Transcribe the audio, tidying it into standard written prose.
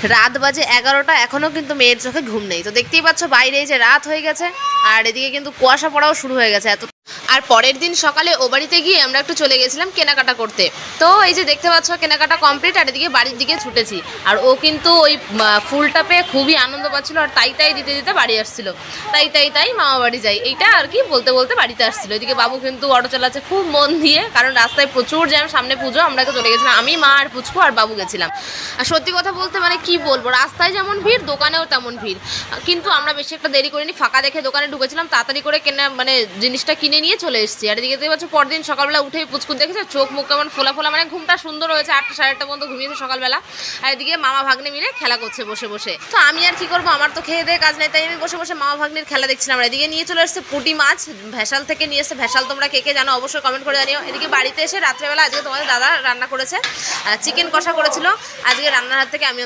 রাত বাজে 11টা, এখনও কিন্তু মেয়ের চোখে ঘুম নেই। তো দেখতেই পাচ্ছ বাইরে এই যে রাত হয়ে গেছে, আর এদিকে কিন্তু কুয়াশা পড়াও শুরু হয়ে গেছে এত। আর পরের দিন সকালে ও বাড়িতে গিয়ে আমরা একটু চলে গেছিলাম কেনাকাটা করতে। তো এই যে দেখতে পাচ্ছ কেনাকাটা কমপ্লিট, আর এদিকে বাড়ির দিকে ছুটেছি। আর ও কিন্তু ওই ফুলটা পেয়ে খুবই আনন্দ পাচ্ছিল, আর তাই তাই দিতে দিতে বাড়ি আসছিল। তাই মামা বাড়ি যাই এইটা আর কি বলতে বলতে বাড়িতে আসছিল। এদিকে বাবু কিন্তু অটো চালাচ্ছে খুব মন দিয়ে, কারণ রাস্তায় প্রচুর জ্যাম, সামনে পুজো। আমরা তো চলে গেছিলাম, আমি, মা আর পুচকু আর বাবু গেছিলাম। আর সত্যি কথা বলতে মানে কি বলবো, রাস্তায় যেমন ভিড় দোকানেও তেমন ভিড়। কিন্তু আমরা বেশি একটা দেরি করিনি, ফাঁকা দেখে দোকানে ঢুকেছিলাম, তাড়াতাড়ি করে কেনা মানে জিনিসটা কিনে নিয়ে চলে এসেছি। আর এদিকে দেখতে পাচ্ছ পরদিন সকালবেলা উঠেই পুচকু দেখেছে চোখ মুখ কেমন ফোলা ফোলা, মানে ঘুমটা সুন্দর হয়েছে। 8টা সাড়ে 8টা পর্যন্ত ঘুমিয়েছে সকালবেলা। আর এদিকে মামা ভাগ্নে মিলে খেলা করছে বসে বসে। তো আমি আর কি করবো, আমার তো খেয়ে দিয়ে কাজ নেই, তাই আমি বসে বসে মামা ভাগ্নের খেলা দেখছিলাম। আর এদিকে নিয়ে চলে এসেছে পুঁটি মাছ, ভেসাল থেকে নিয়ে এসেছে। ভেসাল তোমরা কে কে জানো অবশ্যই কমেন্ট করে জানিও। এদিকে বাড়িতে এসে রাত্রেবেলা আজকে তোমাদের দাদা রান্না করেছে চিকেন কষা করেছিল। আজকে রান্নার হাত থেকে আমি